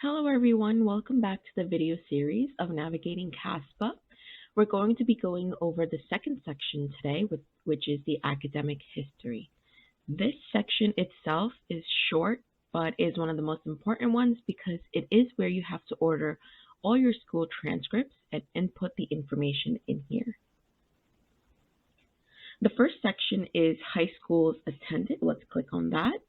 Hello everyone, welcome back to the video series of Navigating CASPA. We're going to be going over the second section today, which is the academic history. This section itself is short, but is one of the most important ones because it is where you have to order all your school transcripts and input the information in here. The first section is high schools attended. Let's click on that.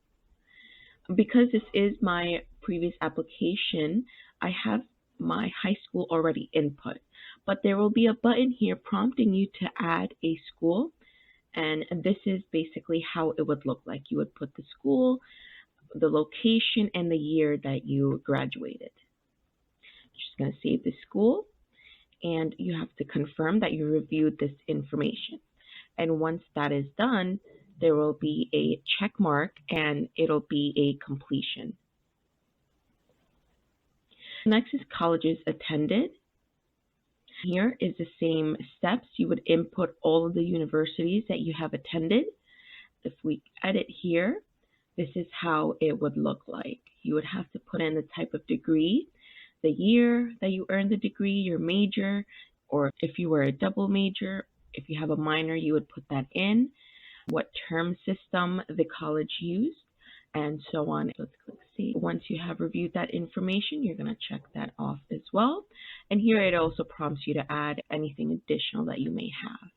Because this is my previous application, I have my high school already input, but there will be a button here prompting you to add a school, and this is basically how it would look like. You would put the school, the location, and the year that you graduated. Just going to save the school, and you have to confirm that you reviewed this information. And once that is done, there will be a check mark and it'll be a completion. Next is colleges attended. Here is the same steps. You would input all of the universities that you have attended. If we edit here, this is how it would look like. You would have to put in the type of degree, the year that you earned the degree, your major, or if you were a double major, if you have a minor, you would put that in, what term system the college used, and so on. Let's click see. Once you have reviewed that information, you're going to check that off as well. And here it also prompts you to add anything additional that you may have.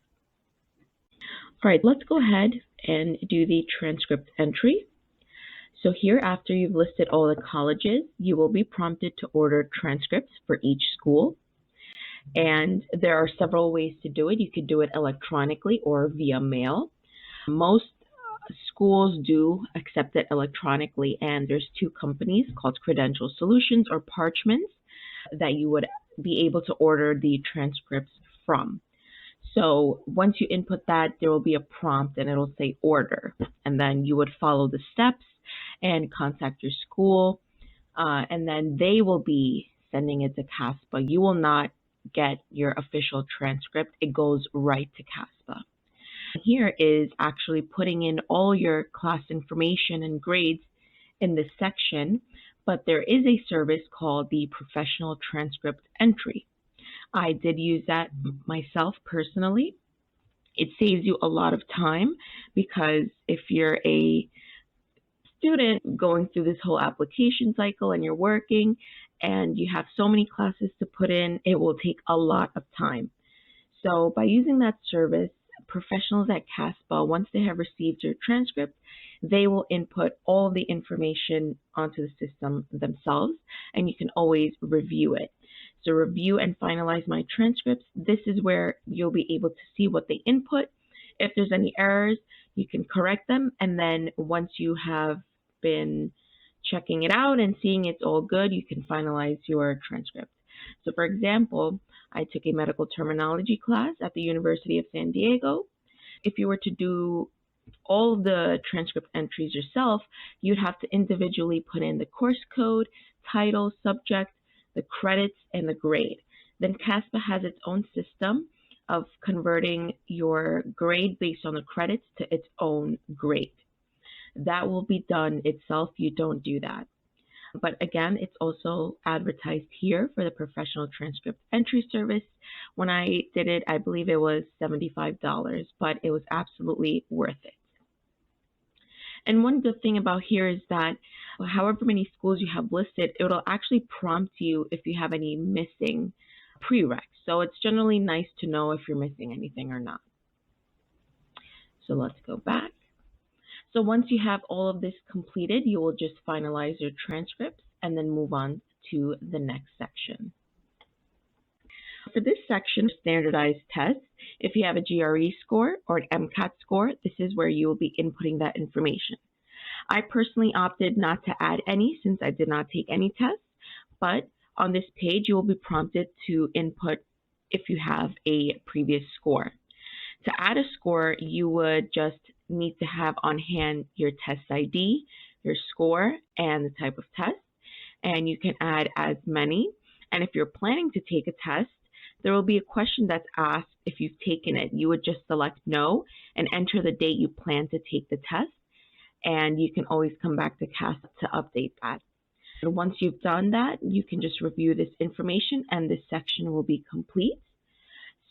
All right, let's go ahead and do the transcript entry. So here, after you've listed all the colleges, you will be prompted to order transcripts for each school. And there are several ways to do it. You could do it electronically or via mail. Most schools do accept it electronically, and there's two companies called Credential Solutions or Parchments that you would be able to order the transcripts from. So once you input that, there will be a prompt and it'll say order, and then you would follow the steps and contact your school, and then they will be sending it to CASPA. You will not get your official transcript. It goes right to CASPA. Here is actually putting in all your class information and grades in this section, but there is a service called the Professional Transcript Entry. I did use that myself personally. It saves you a lot of time because if you're a student going through this whole application cycle and you're working and you have so many classes to put in, it will take a lot of time. So by using that service, professionals at CASPA, once they have received your transcript, they will input all the information onto the system themselves, and you can always review it. So review and finalize my transcripts. This is where you'll be able to see what they input. If there's any errors, you can correct them, and then once you have been checking it out and seeing it's all good, you can finalize your transcript. So for example, I took a medical terminology class at the University of San Diego. If you were to do all the transcript entries yourself, you'd have to individually put in the course code, title, subject, the credits, and the grade. Then CASPA has its own system of converting your grade based on the credits to its own grade. That will be done itself. You don't do that. But again, it's also advertised here for the Professional Transcript Entry service. When I did it, I believe it was $75, but it was absolutely worth it. And one good thing about here is that however many schools you have listed, it will actually prompt you if you have any missing prereqs. So it's generally nice to know if you're missing anything or not. So let's go back. So once you have all of this completed, you will just finalize your transcripts and then move on to the next section. For this section, standardized tests, if you have a GRE score or an MCAT score, this is where you will be inputting that information. I personally opted not to add any since I did not take any tests, but on this page, you will be prompted to input if you have a previous score. To add a score, you would just need to have on hand your test ID, your score, and the type of test, and you can add as many. And if you're planning to take a test, there will be a question that's asked if you've taken it. You would just select no and enter the date you plan to take the test, and you can always come back to CASPA to update that. And once you've done that, you can just review this information and this section will be complete.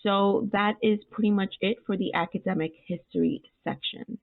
So that is pretty much it for the academic history section.